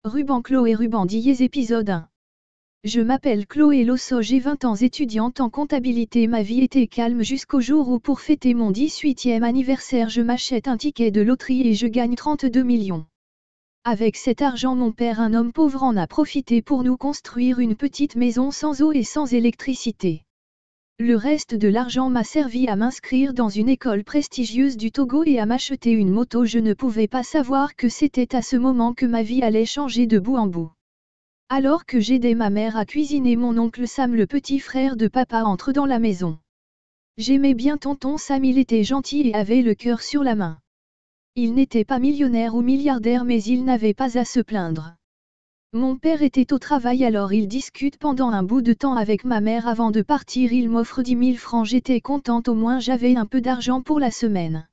Ruban Chloé Ruban Diez épisode 1. Je m'appelle Chloé Losso, j'ai 20 ans, étudiante en comptabilité. Ma vie était calme jusqu'au jour où, pour fêter mon 18e anniversaire, je m'achète un ticket de loterie et je gagne 32 millions. Avec cet argent, mon père, un homme pauvre, en a profité pour nous construire une petite maison sans eau et sans électricité. Le reste de l'argent m'a servi à m'inscrire dans une école prestigieuse du Togo et à m'acheter une moto. Je ne pouvais pas savoir que c'était à ce moment que ma vie allait changer de bout en bout. Alors que j'aidais ma mère à cuisiner, mon oncle Sam, le petit frère de papa, entre dans la maison. J'aimais bien tonton Sam, il était gentil et avait le cœur sur la main. Il n'était pas millionnaire ou milliardaire, mais il n'avait pas à se plaindre. Mon père était au travail, alors il discute pendant un bout de temps avec ma mère avant de partir. Il m'offre 10 000 francs, j'étais contente, au moins j'avais un peu d'argent pour la semaine.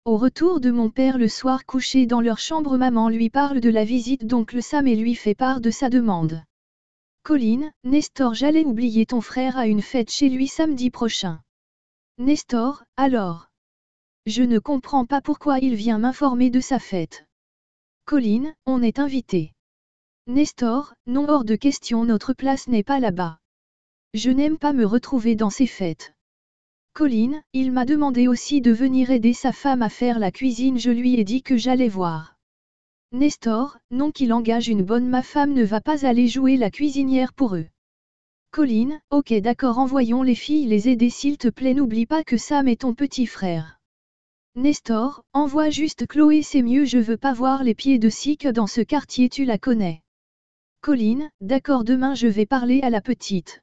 Au retour de mon père le soir, couché dans leur chambre, maman lui parle de la visite d'oncle Sam et lui fait part de sa demande. Colline, Nestor, j'allais oublier ton frère à une fête chez lui samedi prochain. Nestor, alors? Je ne comprends pas pourquoi il vient m'informer de sa fête. Colline, on est invité. Nestor, non, hors de question, notre place n'est pas là-bas. Je n'aime pas me retrouver dans ces fêtes. Colline, il m'a demandé aussi de venir aider sa femme à faire la cuisine, je lui ai dit que j'allais voir. Nestor, non, qu'il engage une bonne, ma femme ne va pas aller jouer la cuisinière pour eux. Colline, ok d'accord, envoyons les filles les aider s'il te plaît, n'oublie pas que Sam est ton petit frère. Nestor, envoie juste Chloé, c'est mieux, je veux pas voir les pieds de Sik dans ce quartier, tu la connais. Colline, d'accord, demain je vais parler à la petite.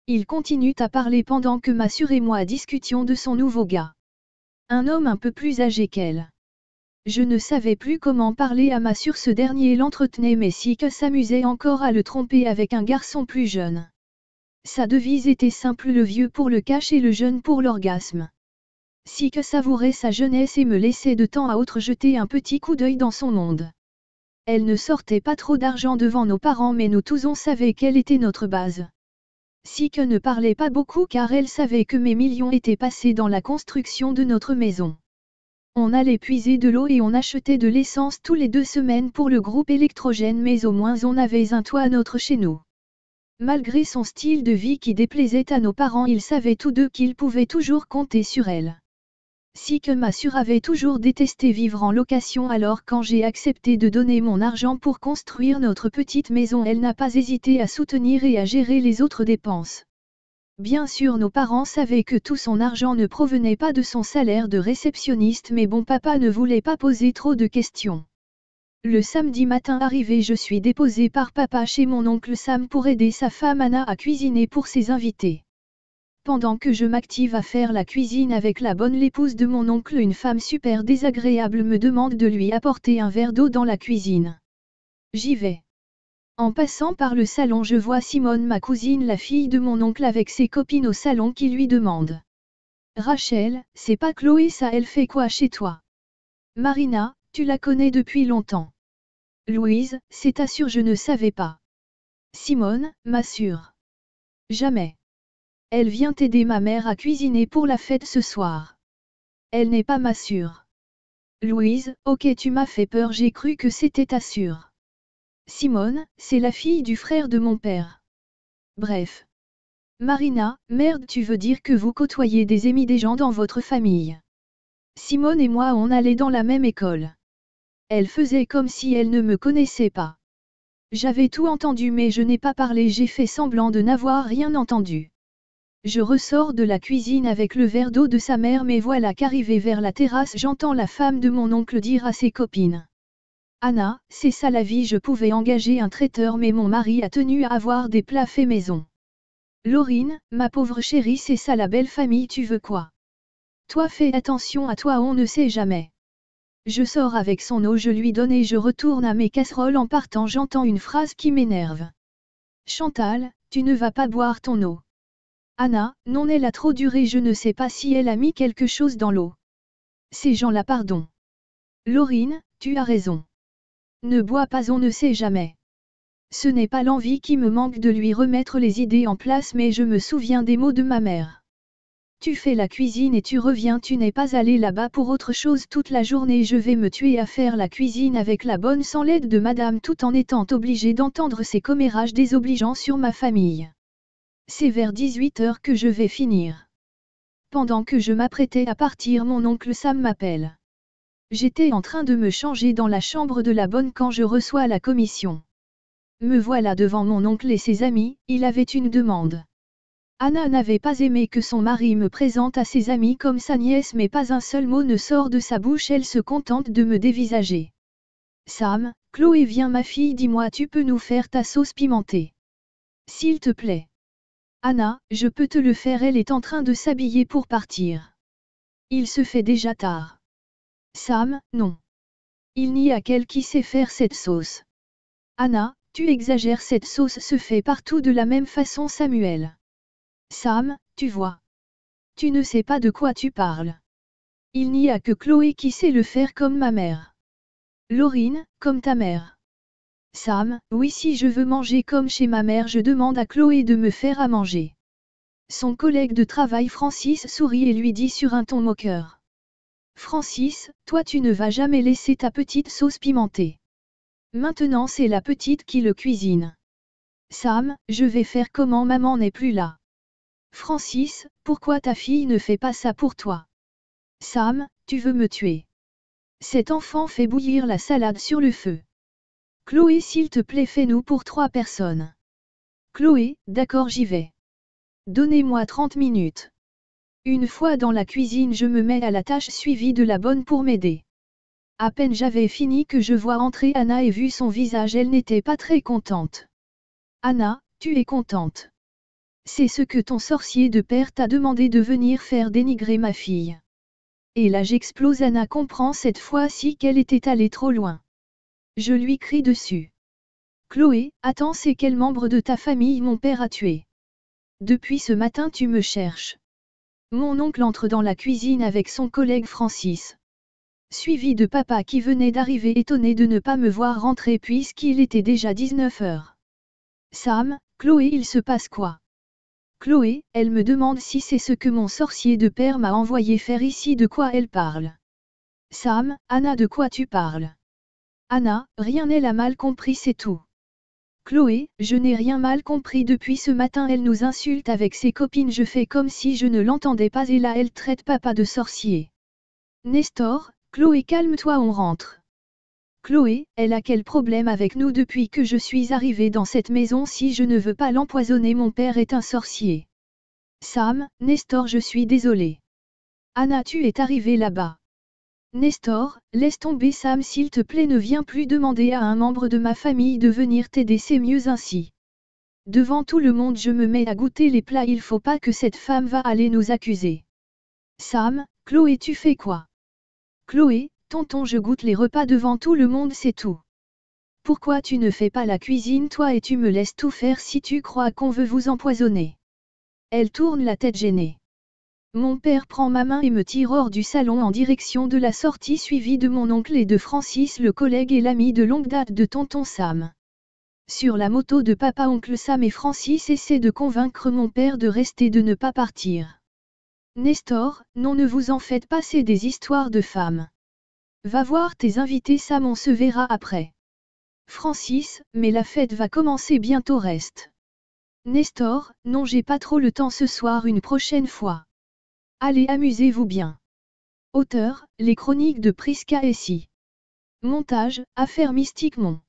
Il continue à parler pendant que Massure et moi discutions de son nouveau gars. Un homme un peu plus âgé qu'elle. Je ne savais plus comment parler à Massure, ce dernier l'entretenait, mais Sik s'amusait encore à le tromper avec un garçon plus jeune. Sa devise était simple, le vieux pour le cash et le jeune pour l'orgasme. Sik savourait sa jeunesse et me laissait de temps à autre jeter un petit coup d'œil dans son monde. Elle ne sortait pas trop d'argent devant nos parents, mais nous tous on savait quelle était notre base. Sik ne parlait pas beaucoup car elle savait que mes millions étaient passés dans la construction de notre maison. On allait puiser de l'eau et on achetait de l'essence tous les 2 semaines pour le groupe électrogène, mais au moins on avait un toit neutre chez nous. Malgré son style de vie qui déplaisait à nos parents, ils savaient tous deux qu'ils pouvaient toujours compter sur elle. Sik Massure avait toujours détesté vivre en location, alors quand j'ai accepté de donner mon argent pour construire notre petite maison, elle n'a pas hésité à soutenir et à gérer les autres dépenses. Bien sûr, nos parents savaient que tout son argent ne provenait pas de son salaire de réceptionniste, mais bon, papa ne voulait pas poser trop de questions. Le samedi matin arrivé, je suis déposée par papa chez mon oncle Sam pour aider sa femme Anna à cuisiner pour ses invités. Pendant que je m'active à faire la cuisine avec la bonne, l'épouse de mon oncle, une femme super désagréable, me demande de lui apporter un verre d'eau dans la cuisine. J'y vais. En passant par le salon, je vois Simone, ma cousine, la fille de mon oncle, avec ses copines au salon, qui lui demande. Rachel, c'est pas Chloé ça, elle fait quoi chez toi? Marina, tu la connais depuis longtemps. Louise, c'est ta sœur, je ne savais pas. Simone, ma sœur. Jamais. Elle vient aider ma mère à cuisiner pour la fête ce soir. Elle n'est pas ma sœur. Louise, ok, tu m'as fait peur, j'ai cru que c'était ta sœur. Simone, c'est la fille du frère de mon père. Bref. Marina, merde, tu veux dire que vous côtoyez des amis, des gens dans votre famille? Simone et moi on allait dans la même école. Elle faisait comme si elle ne me connaissait pas. J'avais tout entendu mais je n'ai pas parlé, j'ai fait semblant de n'avoir rien entendu. Je ressors de la cuisine avec le verre d'eau de sa mère, mais voilà qu'arrivé vers la terrasse, j'entends la femme de mon oncle dire à ses copines. Anna, c'est ça la vie, je pouvais engager un traiteur mais mon mari a tenu à avoir des plats faits maison. Laurine, ma pauvre chérie, c'est ça la belle famille, tu veux quoi? Toi fais attention à toi, on ne sait jamais. Je sors avec son eau, je lui donne et je retourne à mes casseroles. En partant, j'entends une phrase qui m'énerve. Chantal, tu ne vas pas boire ton eau. Anna, non, elle a trop duré, je ne sais pas si elle a mis quelque chose dans l'eau. Ces gens-là, pardon. Laurine, tu as raison. Ne bois pas, on ne sait jamais. Ce n'est pas l'envie qui me manque de lui remettre les idées en place, mais je me souviens des mots de ma mère. Tu fais la cuisine et tu reviens, tu n'es pas allé là-bas pour autre chose toute la journée. Je vais me tuer à faire la cuisine avec la bonne sans l'aide de madame tout en étant obligé d'entendre ces commérages désobligeants sur ma famille. C'est vers 18 heures que je vais finir. Pendant que je m'apprêtais à partir, mon oncle Sam m'appelle. J'étais en train de me changer dans la chambre de la bonne quand je reçois la commission. Me voilà devant mon oncle et ses amis, il avait une demande. Anna n'avait pas aimé que son mari me présente à ses amis comme sa nièce, mais pas un seul mot ne sort de sa bouche, elle se contente de me dévisager. Sam, Chloé viens ma fille, dis-moi, tu peux nous faire ta sauce pimentée? S'il te plaît. Anna, je peux te le faire, elle est en train de s'habiller pour partir. Il se fait déjà tard. Sam, non. Il n'y a qu'elle qui sait faire cette sauce. Anna, tu exagères, cette sauce se fait partout de la même façon, Samuel. Sam, tu vois. Tu ne sais pas de quoi tu parles. Il n'y a que Chloé qui sait le faire comme ma mère. Laurine, comme ta mère. Sam, oui, si je veux manger comme chez ma mère, je demande à Chloé de me faire à manger. Son collègue de travail Francis sourit et lui dit sur un ton moqueur. Francis, toi tu ne vas jamais laisser ta petite sauce pimentée. Maintenant c'est la petite qui le cuisine. Sam, je vais faire comment, maman n'est plus là. Francis, pourquoi ta fille ne fait pas ça pour toi? Sam, tu veux me tuer. Cet enfant fait bouillir la salade sur le feu. Chloé, s'il te plaît, fais-nous pour 3 personnes. Chloé, d'accord, j'y vais. Donnez-moi 30 minutes. Une fois dans la cuisine, je me mets à la tâche suivie de la bonne pour m'aider. À peine j'avais fini que je vois entrer Anna et vu son visage, elle n'était pas très contente. Anna, tu es contente? C'est ce que ton sorcier de père t'a demandé de venir faire dénigrer ma fille. Et là j'explose. Anna comprend cette fois-ci qu'elle était allée trop loin. Je lui crie dessus. Chloé, attends, c'est quel membre de ta famille mon père a tué? Depuis ce matin tu me cherches. Mon oncle entre dans la cuisine avec son collègue Francis. Suivi de papa qui venait d'arriver étonné de ne pas me voir rentrer puisqu'il était déjà 19 heures. Sam, Chloé, il se passe quoi? Chloé, elle me demande si c'est ce que mon sorcier de père m'a envoyé faire ici. De quoi elle parle? Sam, Anna, de quoi tu parles? Anna, rien, elle a mal compris, c'est tout. Chloé, je n'ai rien mal compris. Depuis ce matin elle nous insulte avec ses copines, je fais comme si je ne l'entendais pas et là elle traite papa de sorcier. Nestor, Chloé, calme-toi, on rentre. Chloé, elle a quel problème avec nous depuis que je suis arrivée dans cette maison? Si je ne veux pas l'empoisonner, mon père est un sorcier. Sam, Nestor, je suis désolée. Anna, tu es arrivée là-bas. Nestor, laisse tomber Sam, s'il te plaît, ne viens plus demander à un membre de ma famille de venir t'aider, c'est mieux ainsi. Devant tout le monde je me mets à goûter les plats, il faut pas que cette femme va aller nous accuser. Sam, Chloé, tu fais quoi? Chloé, tonton, je goûte les repas devant tout le monde, c'est tout. Pourquoi tu ne fais pas la cuisine toi et tu me laisses tout faire si tu crois qu'on veut vous empoisonner? Elle tourne la tête gênée. Mon père prend ma main et me tire hors du salon en direction de la sortie suivi de mon oncle et de Francis, le collègue et l'ami de longue date de tonton Sam. Sur la moto de papa, oncle Sam et Francis essaient de convaincre mon père de rester, de ne pas partir. Nestor, non, ne vous en faites pas, c'est des histoires de femmes. Va voir tes invités Sam, on se verra après. Francis, mais la fête va commencer bientôt, reste. Nestor, non, j'ai pas trop le temps ce soir, une prochaine fois. Allez, amusez-vous bien. Auteur, les chroniques de Prisca Essie. Montage, Affaires Mystique Mon.